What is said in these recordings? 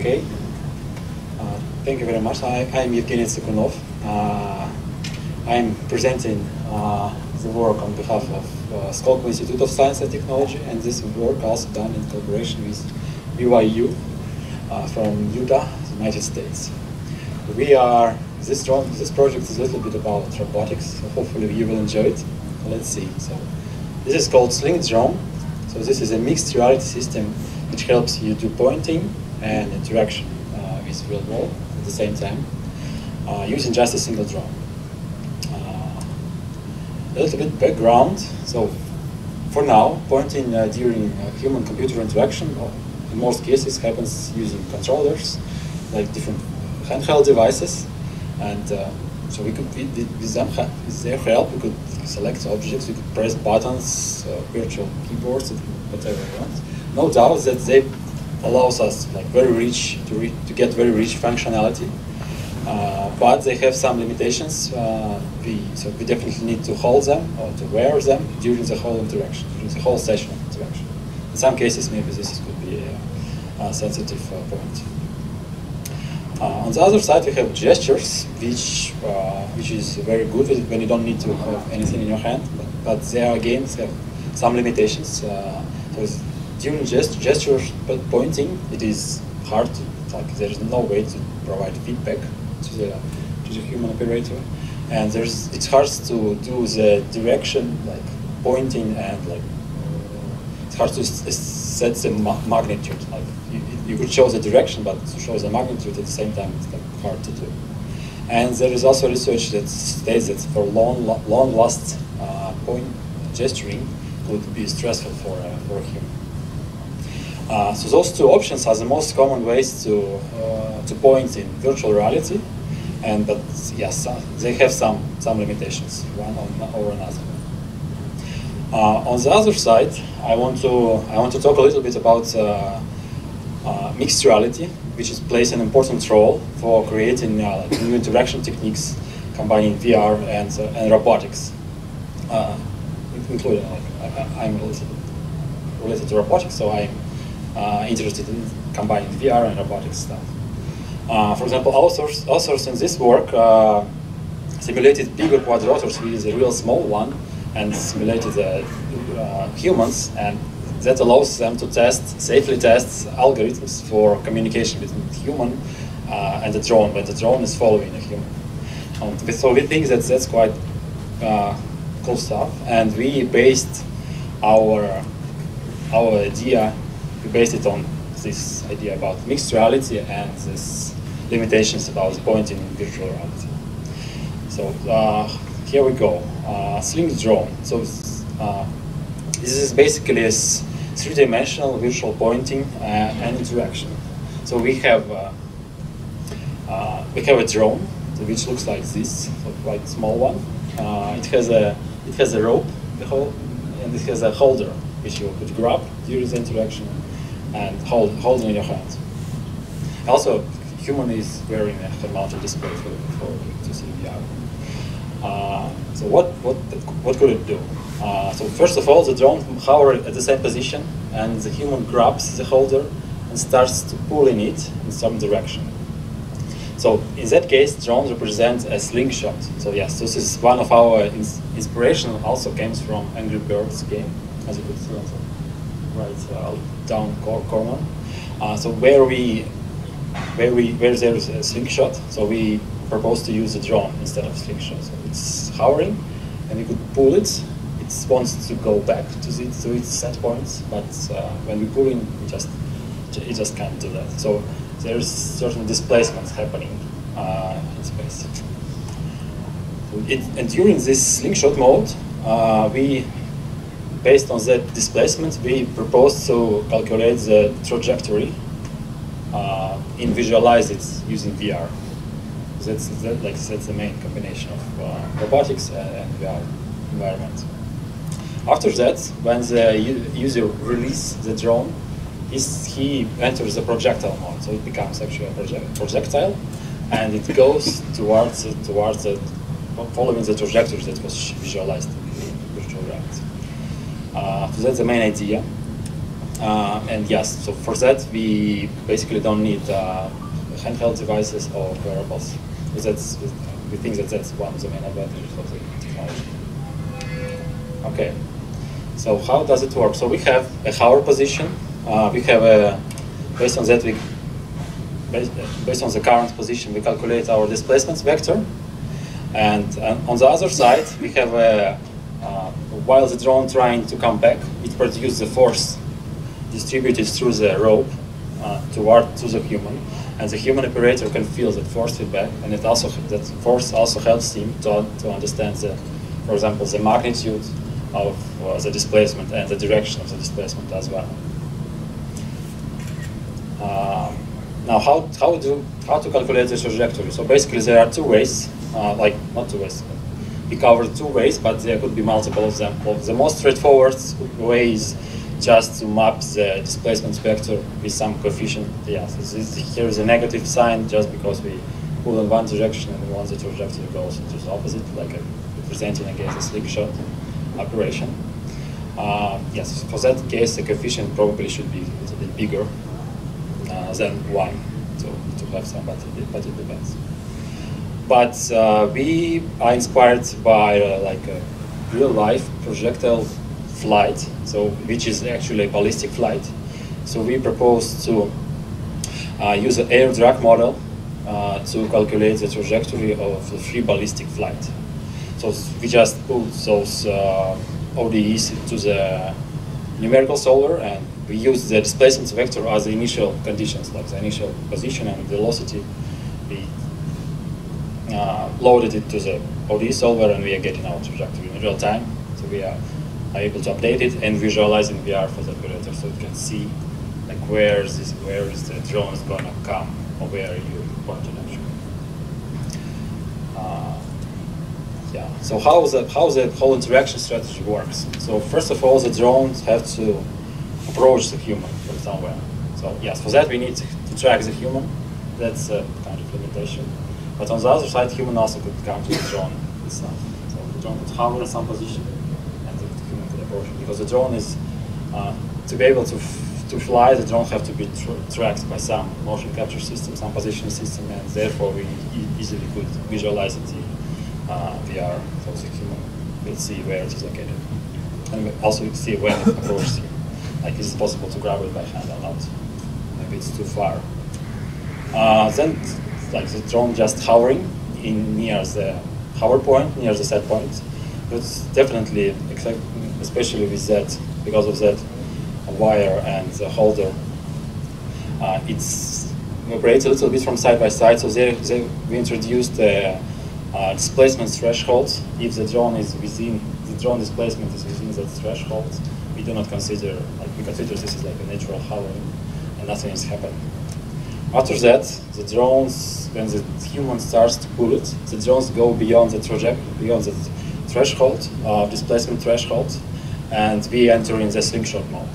Okay. Thank you very much. I'm Evgeny Tsykunov. I'm presenting the work on behalf of Skolkovo Institute of Science and Technology, and this work also done in collaboration with BYU from Utah, United States. This project is a little bit about robotics, so hopefully you will enjoy it. Let's see. So this is called SlingDrone. So this is a mixed reality system which helps you do pointing and interaction with real world at the same time, using just a single drone. A little bit background. So for now, pointing during human-computer interaction, in most cases, happens using controllers, like different handheld devices, and so we could, with their help, we could select objects, we could press buttons, virtual keyboards, whatever we want. No doubt that they allows us like very rich to get very rich functionality, but they have some limitations. So we definitely need to hold them or to wear them during the whole interaction, during the whole session of interaction. In some cases, maybe this could be a sensitive point. On the other side, we have gestures, which is very good when you don't need to have anything in your hand, but they are again have some limitations. So during gesture pointing, it is hard to, like, there is no way to provide feedback to the human operator, and it's hard to do the direction, like pointing, and like it's hard to set the magnitude. Like you could show the direction, but to show the magnitude at the same time, it's like hard to do. And there is also research that states that for long-last point gesturing would be stressful for a human. So those two options are the most common ways to point in virtual reality, but yes, they have some limitations, one or another. On the other side, I want to talk a little bit about mixed reality, which plays an important role for creating new interaction techniques combining VR and robotics, including I'm related to robotics, so I'm interested in combining VR and robotics stuff. For example, authors in this work simulated bigger quadrotors with a real small one and simulated humans, and that allows them to safely test algorithms for communication between human and the drone, when the drone is following a human. So we think that that's quite cool stuff, and we based our idea. We based it on this idea about mixed reality and this limitations about pointing in virtual reality. So here we go. SlingDrone. So this is basically a three-dimensional virtual pointing and interaction. So we have a drone which looks like this, so quite small one. It has a rope, and it has a holder which you could grab during the interaction and hold in your hand. Also, human is wearing a head-mounted display to see VR. So what could it do? So first of all, the drone hovers at the same position, and the human grabs the holder and starts to pull in it in some direction. So in that case, drone represents a slingshot. So yes, this is one of our inspiration. Also comes from Angry Birds game, as you could see on the right down corner. So where there is a slingshot, so we propose to use a drone instead of slingshot. So it's hovering, and we could pull it. It wants to go back to its set points, but when we pull in, it just can't do that. So there's certain displacements happening in space. And during this slingshot mode, based on that displacement, we propose to calculate the trajectory and visualize it using VR. That's the main combination of robotics and VR environment. After that, when the user releases the drone, he enters the projectile mode, so it becomes actually a projectile, and it goes towards following the trajectory that was visualized in virtual reality. So that's the main idea. And yes, so for that we basically don't need handheld devices or wearables. So we think that that's one of the main advantages of the technology. Okay, so how does it work? So we have a hover position. We have a, based on that, based on the current position, we calculate our displacement vector. And on the other side, we have while the drone trying to come back, it produces the force distributed through the rope to the human, and the human operator can feel that force feedback, and it also that force also helps him to understand for example, the magnitude of the displacement and the direction of the displacement as well. Now, how to calculate the trajectory? So basically, there are two ways, not two ways. We covered two ways, but there could be multiple of them. The most straightforward way is just to map the displacement vector with some coefficient. Yeah, so here is a negative sign just because we pull in one direction and we want the trajectory goes into the opposite, like representing against a slingshot operation. Yes, for that case, the coefficient probably should be a little bit bigger than 1 to have some, but it depends. But we are inspired by like a real-life projectile flight, so which is actually a ballistic flight. So we propose to use an Airdrag model to calculate the trajectory of the free ballistic flight. So we just put those ODEs to the numerical solver, and we use the displacement vector as the initial conditions, like the initial position and velocity. We loaded it to the ODE solver, and we are getting our trajectory in real time. So we are able to update it and visualize in VR for the operator, so you can see like where is the drone is gonna come, or where you pointing actually. Yeah. So how the whole interaction strategy works? So first of all, the drones have to approach the human from somewhere. So yes, for that we need to track the human. That's a kind of limitation. But on the other side, human also could come to the drone itself. So the drone could hover in some position, and the human could approach it. Because the drone is, to be able to fly, the drone have to be tracked by some motion capture system, some positioning system, and therefore we easily could visualize it in VR, so the human will see where it is located. And we also see when it approaches him. Like, is it possible to grab it by hand or not? Maybe it's too far. Then, like the drone just hovering near the hover point, near the set point. But definitely, especially with that, because of that wire and the holder, it operates a little bit from side by side. So we introduced a displacement threshold. If the drone is within, the drone displacement is within that threshold, we do not consider, we consider this is like a natural hovering, and nothing is happening. After that, the drones, when the human starts to pull it, the drones go beyond the trajectory, beyond the threshold, displacement threshold, and we enter in the slingshot mode.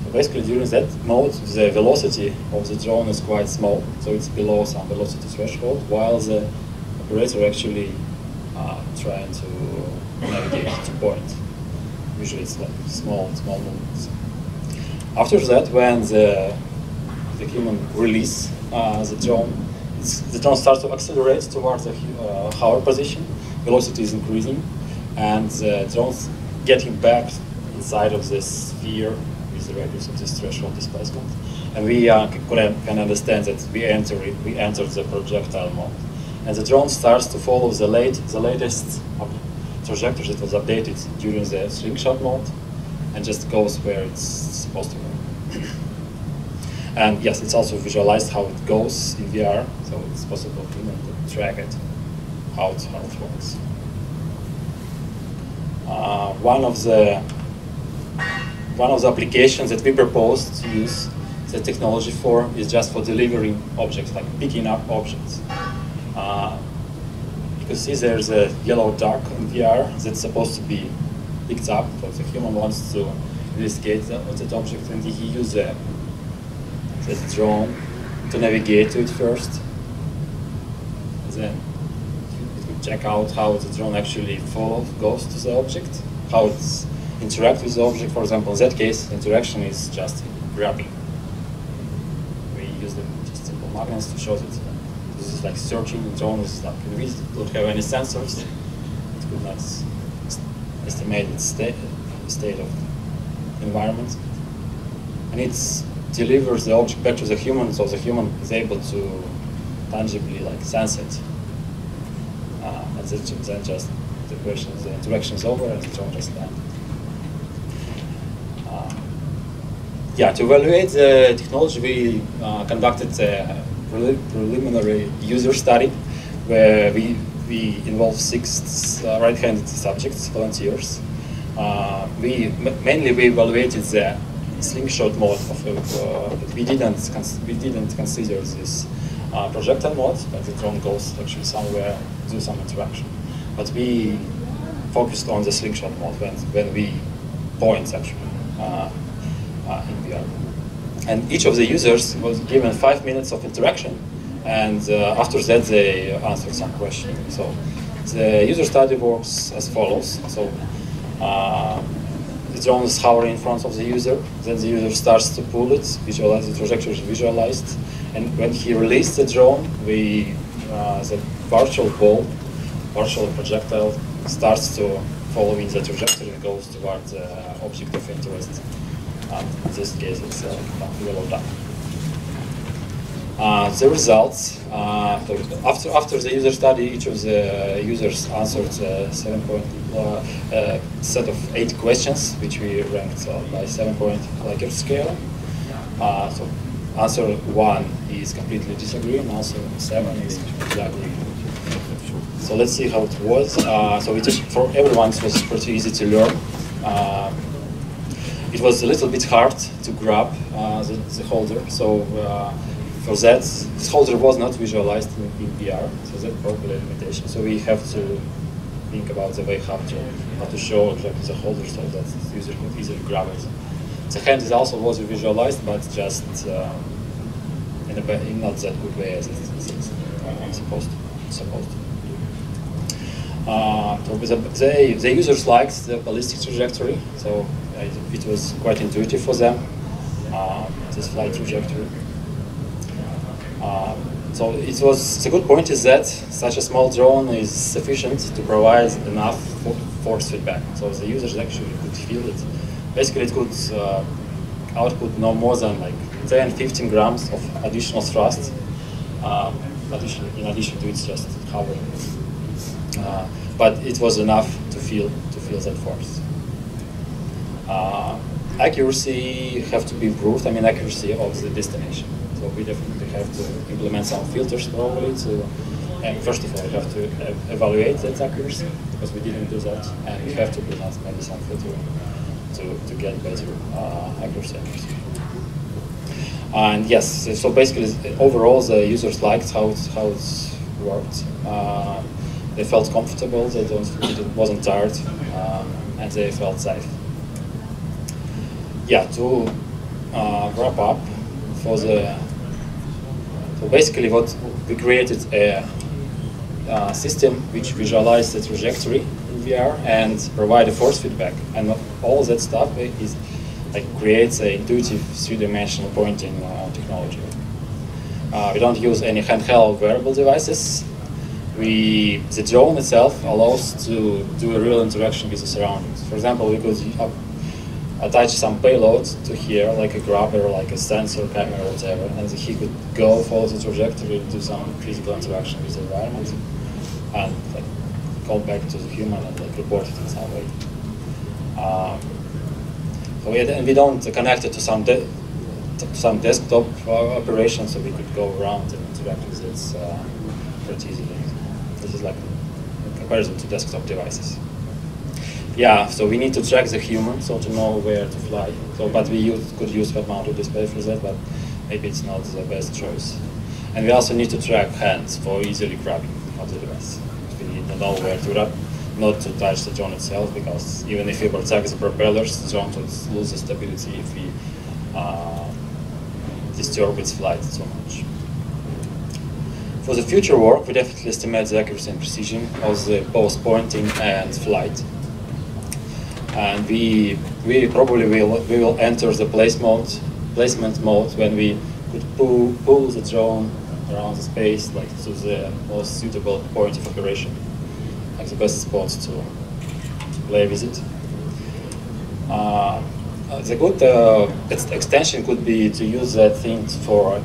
So basically, during that mode, the velocity of the drone is quite small, so it's below some velocity threshold, while the operator actually trying to navigate to point. Usually, it's like small movements. After that, when the human release the drone starts to accelerate towards the hover position. Velocity is increasing, and the drone's getting back inside of this sphere with the radius of this threshold displacement. And we can understand that we entered the projectile mode, and the drone starts to follow the latest trajectory that was updated during the slingshot mode, and just goes where it's supposed to go. And yes, it's also visualized how it goes in VR, so it's possible to track it, how it works. One of the applications that we propose to use the technology for is just for delivering objects, like picking up objects. You can see there's a yellow duck in VR that's supposed to be picked up, so the human wants to investigate that object, and he uses the drone to navigate to it first. And then it could check out how the drone actually goes to the object, how it interacts with the object. For example, in that case, interaction is just grabbing. We use them just simple magnets to show that this is like searching. The drone is like we don't have any sensors. It could not estimate its state of environment, and it delivers the object back to the human, so the human is able to tangibly like sense it. And then just the interaction is over and the drone just lands. Yeah, to evaluate the technology, we conducted a preliminary user study where we involved 6 right-handed subjects, volunteers. Mainly we evaluated the slingshot mode of we didn't consider this projectile mode, but the drone goes actually somewhere, do some interaction. But we focused on the slingshot mode when we point actually in VR. And each of the users was given 5 minutes of interaction, and after that they answered some questions. So the user study works as follows. So the drone is hovering in front of the user, then the user starts to pull it, visualize the trajectory is visualized, and when he released the drone, the virtual ball, virtual projectile starts to follow in the trajectory and goes towards the object of interest. In this case, it's yellow duck. The results, after the user study, each of the users answered a set of 8 questions, which we ranked by 7-point Likert scale. So answer 1 is completely disagreeing, answer 7 is completely agreeing. So let's see how it was. So for everyone it was pretty easy to learn. It was a little bit hard to grab the holder, so for that, this holder was not visualized in VR, so that's probably a limitation. So we have to think about the way how to show exactly the holder so that the user could easily grab it. The hand is also was visualized, but just in not that good way as it's supposed to. So the users liked the ballistic trajectory, so it was quite intuitive for them, this flight trajectory. So the good point is that such a small drone is sufficient to provide enough force feedback. So the users actually could feel it. Basically, it could output no more than like 10-15 grams of additional thrust. In addition to its just hovering. But it was enough to feel that force. Accuracy have to be improved. I mean, accuracy of the destination. So we definitely have to implement some filters probably to. And first of all, we have to evaluate that accuracy because we didn't do that, and we have to implement maybe some filtering to get better accuracy. And yes, so basically, overall, the users liked how it worked. They felt comfortable. They wasn't tired, and they felt safe. Yeah, to wrap up, so basically, what we created a system which visualizes the trajectory in VR and provide a force feedback, and all that stuff is like creates an intuitive 3-dimensional pointing technology. We don't use any handheld wearable devices. The drone itself allows to do a real interaction with the surroundings. For example, we could attach some payload to here, like a grabber, like a sensor, camera, or whatever, and he could go follow the trajectory and do some physical interaction with the environment, and like call back to the human and like report it in some way. And we don't connect it to some desktop operation, so we could go around and interact with it pretty easily. This is like in comparison to desktop devices. Yeah, so we need to track the human, so to know where to fly. So, but we could use head-mounted display for that, but maybe it's not the best choice. And we also need to track hands for easily grabbing of the device. We need to know where to grab, not to touch the drone itself, because even if we protect the propellers, the drone would lose the stability if we disturb its flight so much. For the future work, we definitely estimate the accuracy and precision of the both pointing and flight. And we probably will enter the place mode placement mode when we could pull the drone around the space, like to the most suitable point of operation, like the best spot to play with it. The good extension could be to use that thing for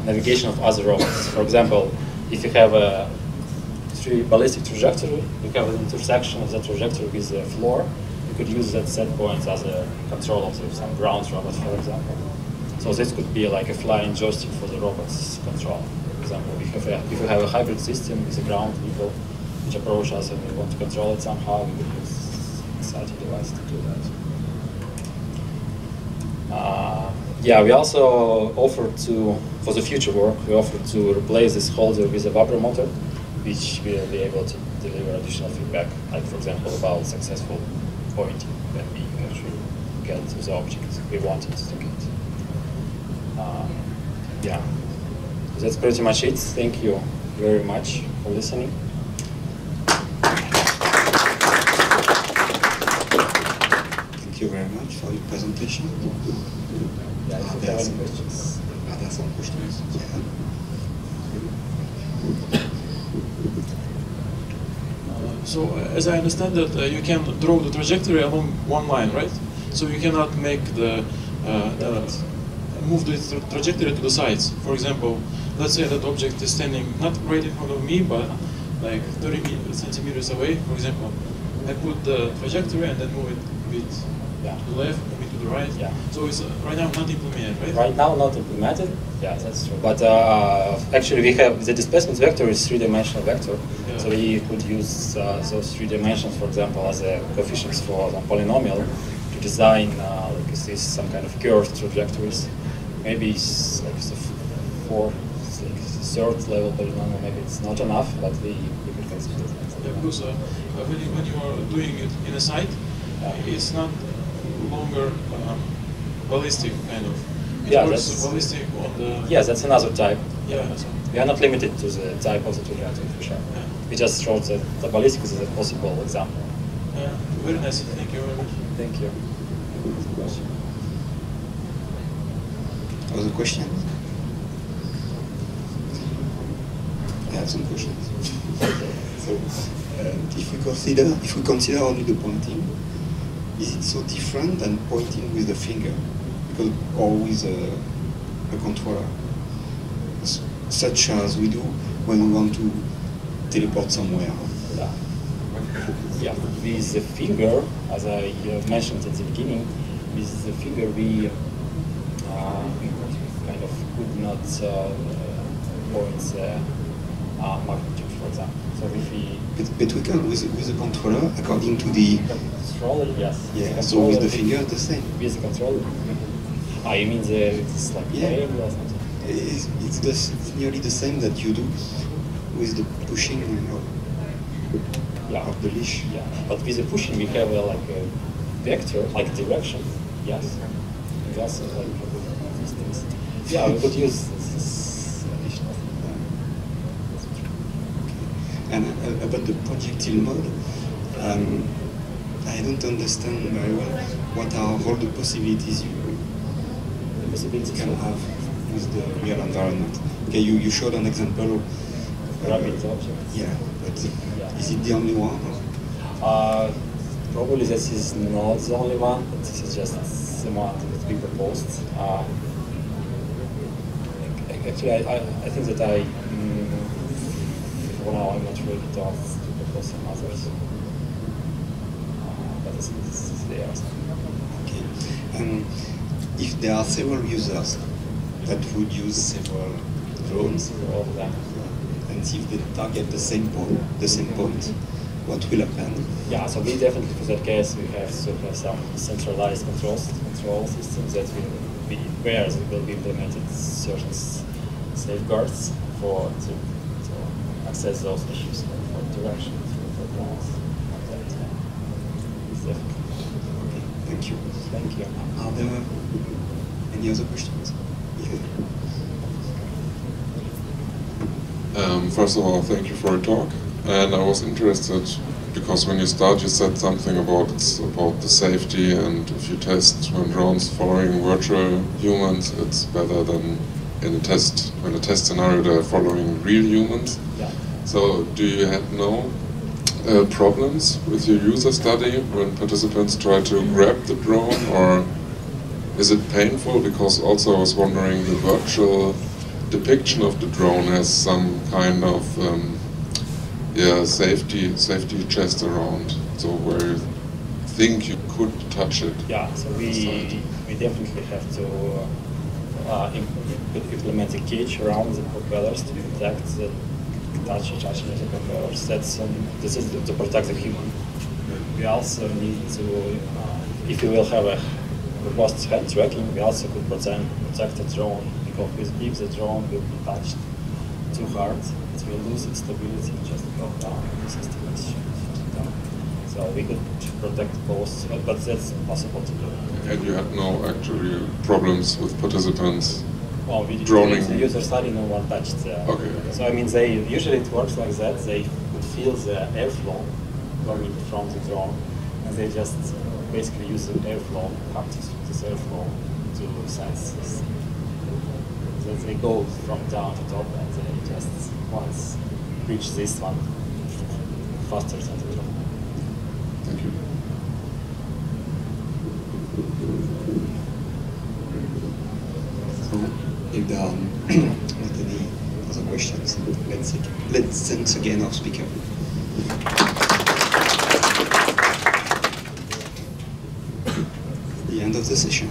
navigation of other robots. For example, if you have a ballistic trajectory, you have an intersection of that trajectory with the floor, you could use that set point as a control of some ground robot, for example. So this could be like a flying joystick for the robot's control. For example, if you have a hybrid system with a ground vehicle which approach us and we want to control it somehow, we could use such a device to do that. Yeah, we also offered to, for the future work, we offered to replace this holder with a vibro motor, which will be able to deliver additional feedback, like for example about successful pointing when we actually get to the object we wanted to get. Yeah, so that's pretty much it. Thank you very much for listening. Thank you very much for your presentation. Yeah, if you have any questions. Are there some questions? Yeah. So, as I understand that you can draw the trajectory along one line, right? So you cannot make the move the trajectory to the sides. For example, let's say that object is standing not right in front of me, but like 30 centimeters away. For example, I put the trajectory and then move it a bit to the left, a bit to the right. Yeah. So it's right now not implemented, right? Right now not implemented. Yeah, that's true. But actually we have the displacement vector is three-dimensional vector. Yeah. So we could use those 3 dimensions, for example, as a coefficients for a polynomial to design like this some kind of curved trajectories. Maybe it's like the third level polynomial. Maybe it's not enough, but we could consider that. Yeah, because when you are doing it in a site, it's not longer ballistic kind of. It works ballistic on the. Yes, that's another type. Yeah. So. We are not limited to the type of the trajectory for sure. Yeah. We just showed that the ballistic is a possible example. Yeah, very nice. Thank you very much. Thank you. Other questions? I have some questions. So, if we consider only the pointing, is it so different than pointing with the finger, or with a controller, such as we do when we want to teleport somewhere? Yeah. With the finger, as I mentioned at the beginning, with the finger we kind of could not point the magnitude, for example. So if we but we can with the controller according to the controller, yes. Yeah. So with the finger, the same. With the controller. You mean it's like yeah. or something? It's nearly the same that you do with the pushing of the leash. Yeah, but with the pushing we have like a vector, like direction. Yes. That's like these things. Yeah, we could use this additional thing. And about the projectile mode, I don't understand very well what are all the possibilities you can have with the real environment. Okay, you showed an example of rapid object. Yeah, but is it the only one? Probably this is not the only one, but this is just the one that we proposed. Actually, I think that for now I'm not ready to propose some others. But this is there. Okay. If there are several users that would use several drones, and if they target the same point, what will happen? Yeah, so we definitely, for that case, we have to have some centralized control systems that will be where there will be implemented certain safeguards to access those issues for direction, for plans. Okay, thank you. Thank you. Are there any other questions? First of all, thank you for your talk, and I was interested because when you start, you said something about the safety, and if you test when drones following virtual humans, it's better than in a test scenario they're following real humans. Yeah. So do you have no problems with your user study when participants try to grab the drone, or is it painful? Because also I was wondering, the virtual depiction of the drone has some kind of safety chest around, so where you think you could touch it. Yeah, so we definitely have to implement a cage around the propellers to detect the touching of the propellers. This is to protect the human. We also need to, if you will have a robust hand tracking, we also could protect the drone, because if the drone will be touched too hard, it will lose its stability and just go down. So we could protect both, but that's impossible to do. And you had no actually problems with participants? Well, we droning? The user study, no one touched. Okay. So I mean, usually it works like that. They could feel the airflow going from the drone, and they just basically use the airflow, this airflow to sense this. So they go from down to top, and they just once reach this one faster than the drone. Thank you. So, if there are not any other questions, let's thank again our speaker. The end of the session.